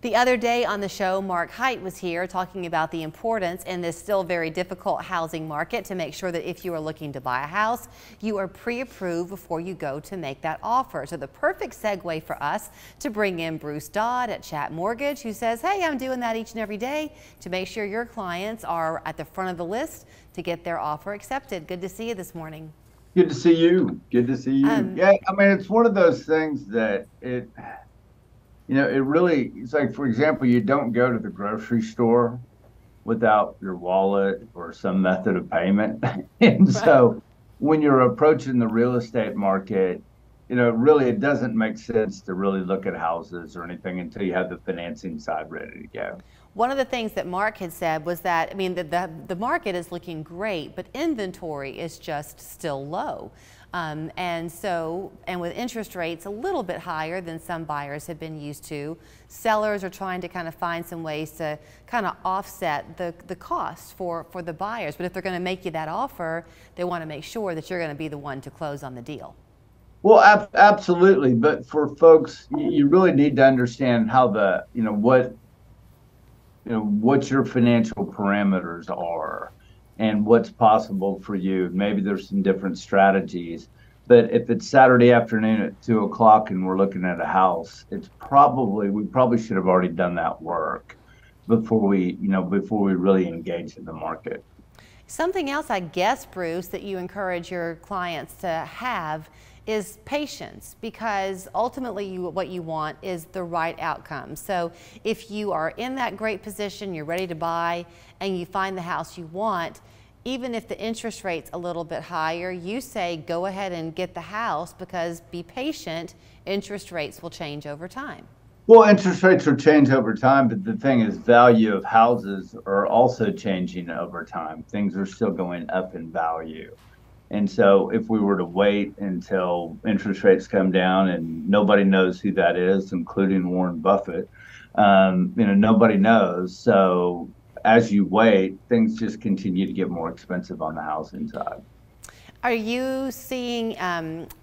The other day on the show, Mark Height was here talking about the importance in this still very difficult housing market to make sure that if you are looking to buy a house, you are pre-approved before you go to make that offer. So the perfect segue for us to bring in Bruce Dodd at ChattMortgage, who says, hey, I'm doing that each and every day to make sure your clients are at the front of the list to get their offer accepted. Good to see you this morning. Good to see you. Good to see you. Yeah, I mean, it's one of those things that it's like, for example, you don't go to the grocery store without your wallet or some method of payment. And so when you're approaching the real estate market, really it doesn't make sense to really look at houses or anything until you have the financing side ready to go. One of the things that Mark had said was that, I mean, the market is looking great, but inventory is just still low. And with interest rates a little bit higher than some buyers have been used to, sellers are trying to kind of find some ways to kind of offset the cost for the buyers. But if they're going to make you that offer, they want to make sure that you're going to be the one to close on the deal. Well, absolutely. But for folks, you really need to understand how what your financial parameters are and what's possible for you. Maybe there's some different strategies, but if it's Saturday afternoon at 2 o'clock and we're looking at a house, we probably should have already done that work before we really engage in the market. Something else, I guess, Bruce, that you encourage your clients to have is patience, because ultimately what you want is the right outcome. So if you are in that great position, you're ready to buy, and you find the house you want, even if the interest rate's a little bit higher, you say go ahead and get the house, because be patient, interest rates will change over time. Well, interest rates will change over time, but the thing is, value of houses are also changing over time. Things are still going up in value. And so if we were to wait until interest rates come down, and nobody knows who that is, including Warren Buffett, nobody knows. So as you wait, things just continue to get more expensive on the housing side. Are you seeing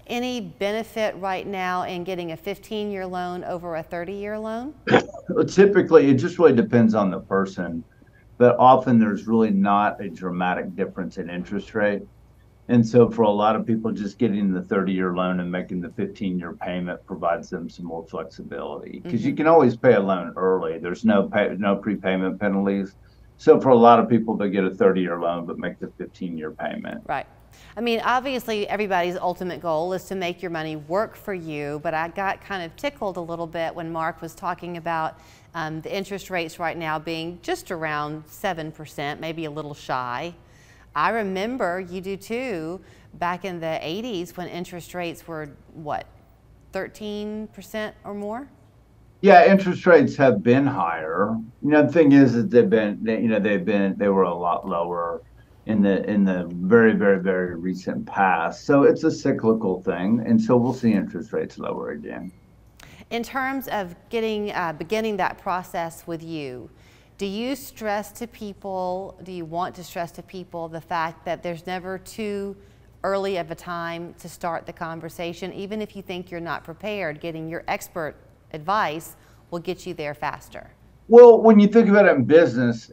any benefit right now in getting a 15-year loan over a 30-year loan? Well, typically, it just really depends on the person, but often there's really not a dramatic difference in interest rate. And so for a lot of people, just getting the 30-year loan and making the 15-year payment provides them some more flexibility, because you can always pay a loan early. There's no prepayment penalties. So for a lot of people, they get a 30-year loan but make the 15-year payment. Right. I mean, obviously, everybody's ultimate goal is to make your money work for you, but I got kind of tickled a little bit when Mark was talking about the interest rates right now being just around 7%, maybe a little shy. I remember, you do too, back in the 80s when interest rates were, what, 13% or more? Yeah, interest rates have been higher. The thing is that they were a lot lower in the very, very, very recent past. So it's a cyclical thing, and so we'll see interest rates lower again. In terms of beginning that process with you, do you want to stress to people the fact that there's never too early of a time to start the conversation? Even if you think you're not prepared, getting your expert advice will get you there faster. Well, when you think about it in business,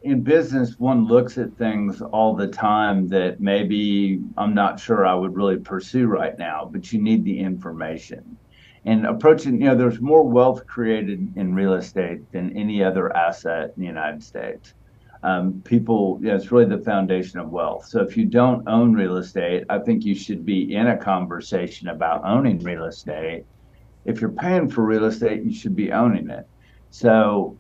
one looks at things all the time that maybe I'm not sure I would really pursue right now, but you need the information. And approaching, there's more wealth created in real estate than any other asset in the United States. It's really the foundation of wealth. So if you don't own real estate, I think you should be in a conversation about owning real estate. If you're paying for real estate, you should be owning it. So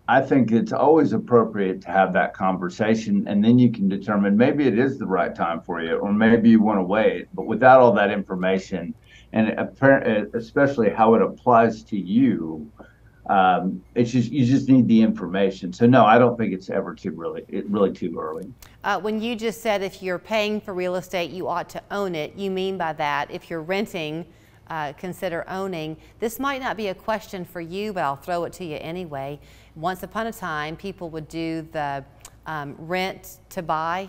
I think it's always appropriate to have that conversation, and then you can determine maybe it is the right time for you, or maybe you want to wait. But without all that information, and especially how it applies to you, you just need the information. So no, I don't think it's ever really too early. When you just said if you're paying for real estate, you ought to own it, you mean by that if you're renting, consider owning. This might not be a question for you, but I'll throw it to you anyway. Once upon a time, people would do the rent to buy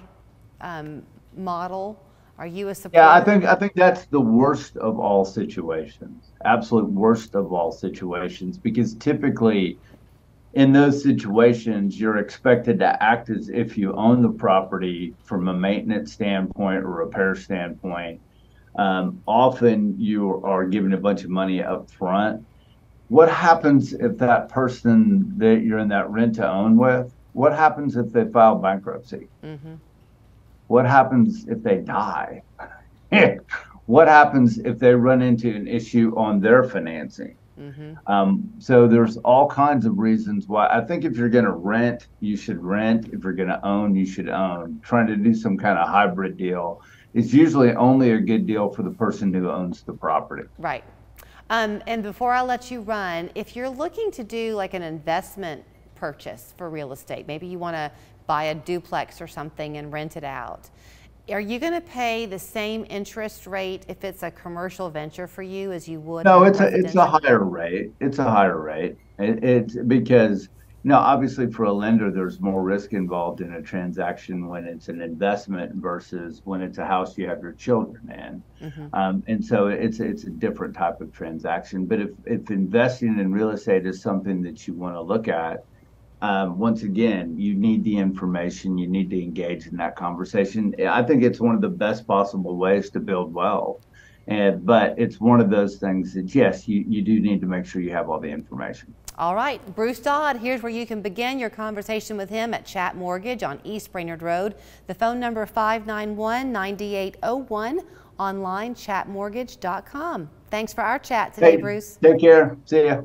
model. Are you a supporter? Yeah, I think that's the worst of all situations. Absolute worst of all situations, because typically in those situations, you're expected to act as if you own the property from a maintenance standpoint or repair standpoint. Often you are given a bunch of money up front. What happens if that person that you're in that rent to own with, what happens if they file bankruptcy? Mm-hmm. What happens if they die? What happens if they run into an issue on their financing? So there's all kinds of reasons why I think if you're going to rent, you should rent. If you're going to own, you should own. Trying to do some kind of hybrid deal is usually only a good deal for the person who owns the property. Right. And before I let you run, if you're looking to do like an investment purchase for real estate, maybe you want to buy a duplex or something and rent it out. Are you going to pay the same interest rate if it's a commercial venture for you as you would? No, it's a higher rate. It's a higher rate. It's because, obviously for a lender, there's more risk involved in a transaction when it's an investment versus when it's a house you have your children in. And so it's a different type of transaction. But if investing in real estate is something that you want to look at, once again, you need the information, you need to engage in that conversation. I think it's one of the best possible ways to build wealth. But it's one of those things that, yes, you do need to make sure you have all the information. All right, Bruce Dodd, here's where you can begin your conversation with him at Chat Mortgage on East Brainerd Road. The phone number 591-9801, online chatmortgage.com. Thanks for our chat today, Bruce. Take care. See ya.